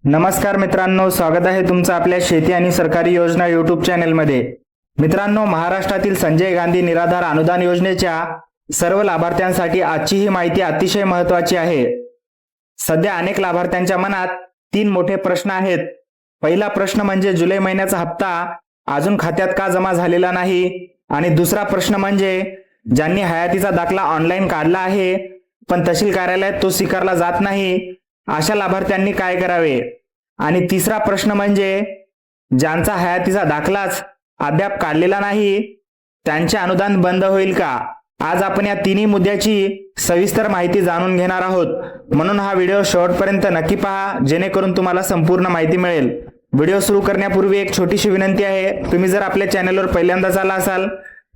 नमस्कार मित्रांनो, स्वागत आहे तुमचं आपल्या शेती आणि सरकारी योजना यूट्यूब चॅनलमध्ये। मित्रांनो, महाराष्ट्रातील संजय गांधी निराधार अनुदान योजनेच्या सर्व लाभार्थ्यांसाठी आजची ही माहिती अतिशय महत्त्वाची आहे। सध्या अनेक लाभार्थ्यांच्या मनात 3 मोठे प्रश्न आहेत। पहिला प्रश्न म्हणजे जुलै महिन्याचा हप्ता अजून खात्यात का जमा झालेला नाही, आणि दुसरा प्रश्न म्हणजे ज्यांनी हयातीचा दाखला ऑनलाईन काढला आहे पण तहसील कार्यालयात तो स्वीकारला जात नाही, अशा लाभार्थ्यांनी काय करावे। आणि तिसरा प्रश्न म्हणजे ज्यांचा हयातीचा दाखलाच अद्याप काढलेला नाही त्यांचे अनुदान बंद होईल का। आज आपण या तिन्ही मुद्द्याची सविस्तर माहिती जाणून घेणार आहोत, म्हणून हा व्हिडिओ शेवटपर्यंत नक्की पहा जेणेकरून तुम्हाला संपूर्ण माहिती मिळेल। व्हिडिओ सुरू करण्यापूर्वी एक छोटीशी विनंती आहे, तुम्ही जर आपल्या चॅनलवर पहिल्यांदाच आला असाल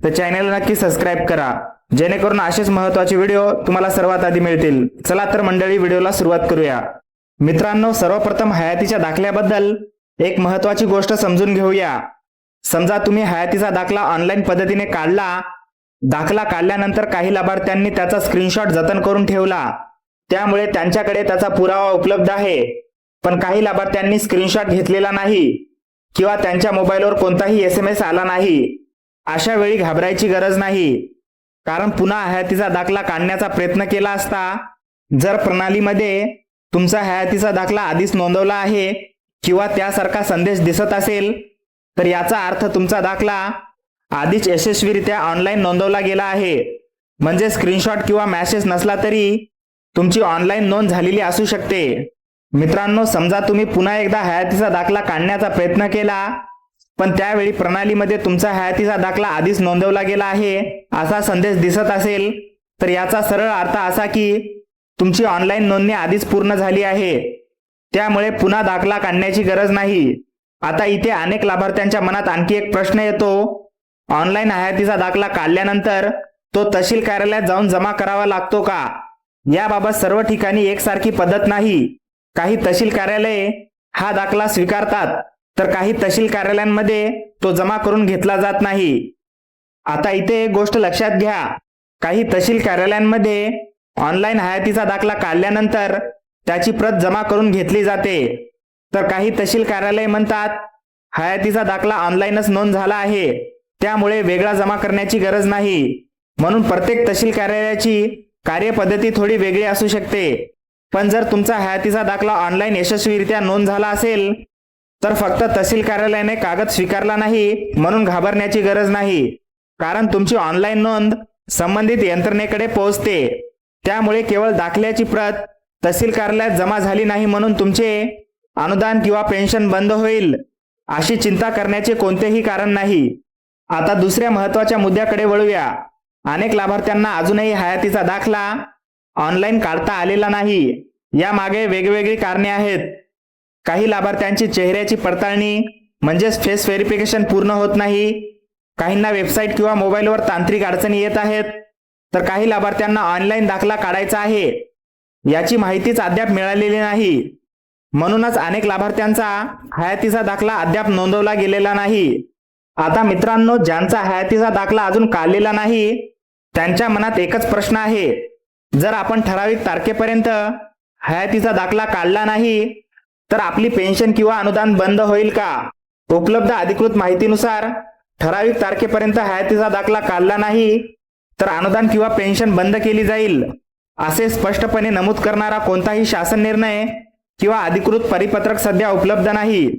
तर चॅनलला नक्की सबस्क्राइब करा जेणेकरून असेच महत्त्वाचे व्हिडिओ तुम्हाला सर्वात आधी मिळतील। चला तर मंडळी, व्हिडिओला सुरुवात करूया। मित्रांनो, सर्वप्रथम हयातीच्या दाखल्याबद्दल एक महत्त्वाची गोष्ट समजून घेऊया। समजा तुम्ही हयातीचा दाखला ऑनलाईन पद्धतीने काढला, दाखला काढल्यानंतर काही लाभार्थ्यांनी त्याचा स्क्रीनशॉट जतन करून ठेवला, त्यामुळे त्यांच्याकडे त्याचा पुरावा उपलब्ध आहे। पण काही लाभार्थ्यांनी स्क्रीनशॉट घेतलेला नाही किंवा त्यांच्या मोबाईलवर कोणताही SMS आला नाही। अशा वेळी घाबरायची गरज नाही, कारण पुन्हा हयातीचा दाखला काढण्याचा प्रयत्न केला असता जर प्रणालीमध्ये तुमचा हयातीचा दाखला आधीच नोंदवला आहे किंवा त्यासारखा संदेश दिसत असेल तर याचा अर्थ तुमचा दाखला आधीच यशस्वीरित्या ऑनलाईन नोंदवला गेला आहे। म्हणजे स्क्रीनशॉट किंवा मेसेज नसला तरी तुमची ऑनलाईन नोंद झालेली असू शकते। मित्रांनो, समजा तुम्ही पुन्हा एकदा हयातीचा दाखला काढण्याचा प्रयत्न केला पण त्यावेळी प्रणालीमध्ये तुमचा हयातीचा दाखला आधीच नोंदवला गेला आहे असा संदेश दिसत असेल तर याचा सरळ अर्थ असा की तुमची ऑनलाईन नोंदणी आधीच पूर्ण झाली आहे, त्यामुळे पुन्हा दाखला काढण्याची गरज नाही। आता इथे अनेक लाभार्थ्यांच्या मनात आणखी एक प्रश्न येतो, ऑनलाईन हयातीचा दाखला काढल्यानंतर तो तहसील कार्यालयात जाऊन जमा करावा लागतो का। याबाबत सर्व ठिकाणी एकसारखी पद्धत नाही। काही तहसील कार्यालये हा दाखला स्वीकारतात तर काही तहसील कार्यालयांमध्ये तो जमा करून घेतला जात नाही। आता इथे एक गोष्ट लक्षात घ्या, काही तहसील कार्यालयांमध्ये ऑनलाईन हयातीचा दाखला काढल्यानंतर त्याची प्रत जमा करून घेतली जाते, तर काही तहसील कार्यालय म्हणतात हयातीचा दाखला ऑनलाईनच नोंद झाला आहे त्यामुळे वेगळा जमा करण्याची गरज नाही। म्हणून प्रत्येक तहसील कार्यालयाची कार्यपद्धती थोडी वेगळी असू शकते। पण जर तुमचा हयातीचा दाखला ऑनलाईन यशस्वीरित्या नोंद झाला असेल तर फक्त तहसील कार्यालयाने कागद स्वीकारला नाही म्हणून घाबरण्याची गरज नाही, कारण तुमची ऑनलाईन नोंद संबंधित यंत्रणेकडे पोहोचते। त्यामुळे केवळ दाखल्याची प्रत तहसील कार्यालयात जमा झाली नाही म्हणून तुमचे अनुदान किंवा पेन्शन बंद होईल अशी चिंता करण्याचे कोणतेही कारण नाही। आता दुसऱ्या महत्त्वाच्या मुद्द्याकडे वळूया। अनेक लाभार्थ्यांना अजूनही हयातीचा दाखला ऑनलाईन काढता आलेला नाही। यामागे वेगवेगळी कारणे आहेत। काही लाभार्थ्यांची चेहऱ्याची पडताळणी म्हणजेच फेस व्हेरिफिकेशन पूर्ण होत नाही, काहींना वेबसाईट किंवा मोबाईलवर तांत्रिक अडचणी येत आहेत, तर काही लाभार्थ्यांना ऑनलाईन दाखला काढायचा आहे याची माहितीच अद्याप मिळालेली नाही। म्हणूनच अनेक लाभार्थ्यांचा हयातीचा दाखला अद्याप नोंदवला गेलेला नाही। आता मित्रांनो, ज्यांचा हयातीचा दाखला अजून काढलेला नाही त्यांच्या मनात एकच प्रश्न आहे, जर आपण ठराविक तारखेपर्यंत हयातीचा दाखला काढला नाही तर आपली पेन्शन किंवा अनुदान बंद होईल का। उपलब्ध अधिकृत माहितीनुसार ठराविक तारखेपर्यंत हयातीचा दाखला काढला नाही तर अनुदान किंवा पेन्शन बंद केली जाईल असे स्पष्टपणे नमूद करणारा कोणताही शासन निर्णय किंवा अधिकृत परिपत्रक सध्या उपलब्ध नाही।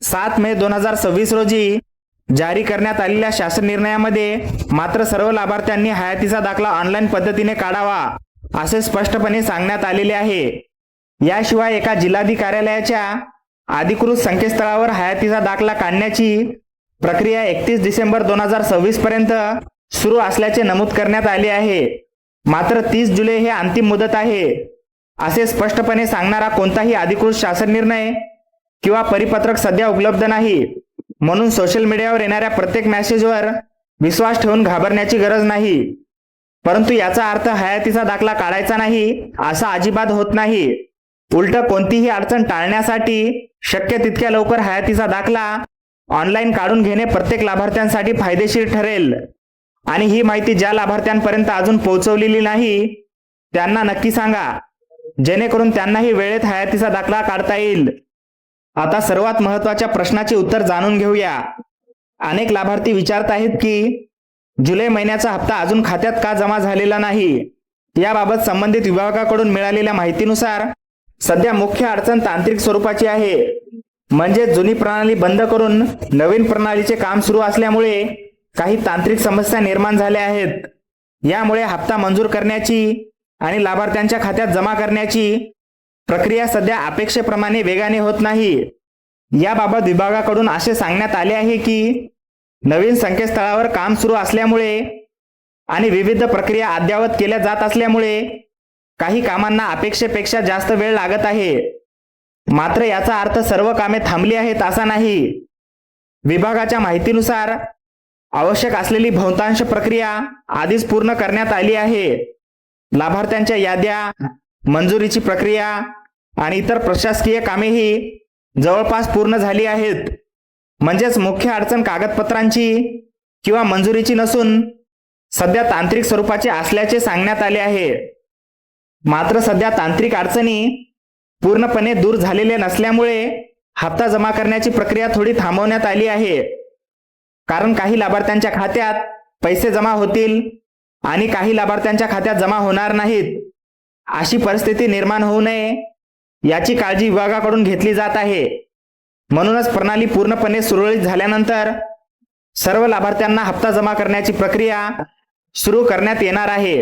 7 मे 2026 रोजी जारी करण्यात आलेल्या शासन निर्णयामध्ये मात्र सर्व लाभार्थ्यांनी हयातीचा दाखला ऑनलाईन पद्धतीने काढावा असे स्पष्टपणे सांगण्यात आलेले आहे। याशिवाय एका जिल्हाधिकारी कार्यालयाच्या अधिकृत संकेतस्थळावर हयातीचा दाखला काढण्याची प्रक्रिया 31 डिसेंबर 2026 पर्यंत सुरू असल्याचे नमूद करण्यात आले आहे। मात्र 30 जुलै हे अंतिम मुदत आहे असे स्पष्टपणे सांगणारा कोणताही अधिकृत शासन निर्णय किंवा परिपत्रक सध्या उपलब्ध नाही। म्हणून सोशल मीडियावर येणाऱ्या प्रत्येक मेसेजवर विश्वास ठेवून घाबरण्याची गरज नाही। परंतु याचा अर्थ हयातीचा दाखला काढायचा नाही असा अजिबात होत नाही। उलट कोणतीही अडचण टाळण्यासाठी शक्य तितक्या लवकर हयातीचा दाखला ऑनलाईन काढून घेणे प्रत्येक लाभार्थ्यांसाठी फायदेशीर ठरेल। आणि ही माहिती ज्या लाभार्थ्यांपर्यंत अजून पोहोचवलेली नाही त्यांना नक्की सांगा, जेणेकरून त्यांनाही वेळेत हयातीचा दाखला काढता येईल। आता सर्वात महत्त्वाच्या प्रश्नाचे उत्तर जाणून घेऊया. अनेक लाभार्थी विचारत आहेत की जुलै महिन्याचा हप्ता अजून खात्यात का जमा झालेला नाही. याबाबत संबंधित विभागाकडून मिळालेल्या माहितीनुसार सध्या मुख्य अडचण तांत्रिक स्वरूपाची आहे. म्हणजे जुनी प्रणाली बंद करून नवीन प्रणालीचे काम सुरू असल्यामुळे काही तांत्रिक समस्या निर्माण झाल्या आहेत. यामुळे हप्ता मंजूर करण्याची आणि लाभार्थ्यांच्या खात्यात जमा करण्याची प्रक्रिया सध्या अपेक्षेप्रमाणे वेगाने होत नाही. याबाबत विभागाकडून असे सांगण्यात आले आहे की नवीन संकेतस्थळावर काम सुरू असल्यामुळे आणि विविध प्रक्रिया अद्ययावत केल्या जात असल्यामुळे काही कामांना अपेक्षेपेक्षा जास्त वेळ लागत आहे. मात्र याचा अर्थ सर्व कामे थांबली आहेत असा नाही. विभागाच्या माहितीनुसार आवश्यक असलेली बहुतांश प्रक्रिया आधीच पूर्ण करण्यात आली आहे. लाभार्थ्यांच्या याद्या, मंजुरीची प्रक्रिया आणि इतर प्रशासकीय कामेही जवळपास पूर्ण झाली आहेत. म्हणजेच मुख्य अडचण कागदपत्रांची किंवा मंजुरीची नसून सध्या तांत्रिक स्वरूपाचे असल्याचे सांगण्यात आले आहे. मात्र सध्या तांत्रिक अडचणी पूर्णपणे दूर झालेल्या नसल्यामुळे हप्ता जमा करण्याची प्रक्रिया थोडी थांबवण्यात आली आहे. कारण काही लाभार्थ्यांच्या खात्यात पैसे जमा होतील आणि काही लाभार्थ्यांच्या खात्यात जमा होणार नाहीत. अशी परिस्थिती निर्माण होऊ नये याची काळजी विभागाकडून घेतली जात आहे. म्हणूनच प्रणाली पूर्णपणे सुरळीत झाल्यानंतर सर्व लाभार्थ्यांना हप्ता जमा करण्याची प्रक्रिया सुरू करण्यात येणार आहे.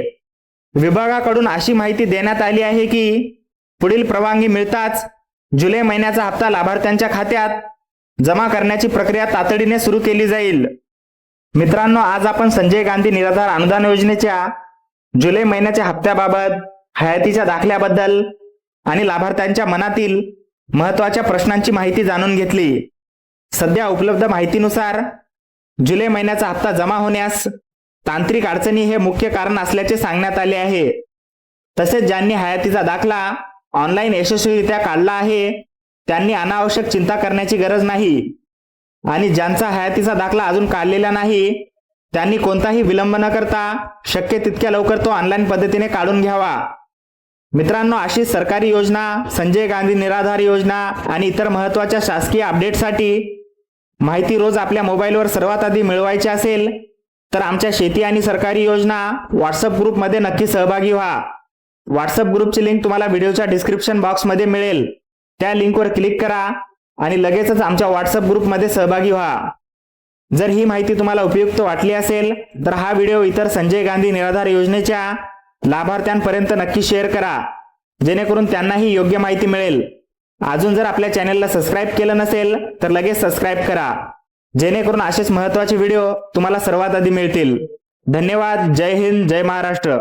विभागाकडून अशी माहिती देण्यात आली आहे की पुढील परवानगी मिळताच जुलै महिन्याचा हप्ता लाभार्थ्यांच्या खात्यात जमा करण्याची प्रक्रिया तातडीने सुरू केली जाईल. मित्रांनो, आज आपण संजय गांधी निराधार अनुदान योजनेच्या जुलै महिन्याच्या हप्त्याबाबत, हयातीच्या दाखल्याबद्दल आणि लाभार्थ्यांच्या मनातील महत्त्वाच्या प्रश्नांची माहिती जाणून घेतली. सध्या उपलब्ध माहितीनुसार जुलै महिन्याचा हप्ता जमा होण्यास तांत्रिक अडचणी हे मुख्य कारण असल्याचे सांगण्यात आले आहे. तसेच ज्यांनी हयातीचा दाखला ऑनलाईन यशस्वीरित्या काढला आहे त्यांनी अनावश्यक चिंता करण्याची गरज नाही आणि ज्यांचा हयातीचा दाखला अजून काढलेला नाही त्यांनी कोणताही विलंब न करता शक्य तितक्या लवकर तो ऑनलाईन पद्धतीने काढून घ्यावा. मित्रांनो, अशी सरकारी योजना, संजय गांधी निराधार योजना आणि इतर महत्त्वाच्या शासकीय अपडेटसाठी माहिती रोज आपल्या मोबाईलवर सर्वात आधी मिळवायची असेल तर आमच्या शेती आणि सरकारी योजना व्हॉट्सअप ग्रुपमध्ये नक्की सहभागी व्हा. व्हॉट्सअप ग्रुपची लिंक तुम्हाला व्हिडिओच्या डिस्क्रिप्शन बॉक्समध्ये मिळेल. त्या लिंकवर क्लिक करा आणि लगेचच आमच्या व्हॉट्सअप ग्रुपमध्ये सहभागी व्हा. जर ही माहिती तुम्हाला उपयुक्त वाटली असेल तर हा व्हिडिओ इतर संजय गांधी निराधार योजनेच्या लाभार्थ्यांपर्यंत नक्की शेअर करा, जेणेकरून त्यांनाही योग्य माहिती मिळेल. अजून जर आपल्या चॅनलला सबस्क्राईब केलं नसेल तर लगेच सबस्क्राईब करा, जेणेकरून असेच महत्त्वाचे व्हिडिओ तुम्हाला सर्वात आधी मिळतील. धन्यवाद. जय हिंद, जय महाराष्ट्र.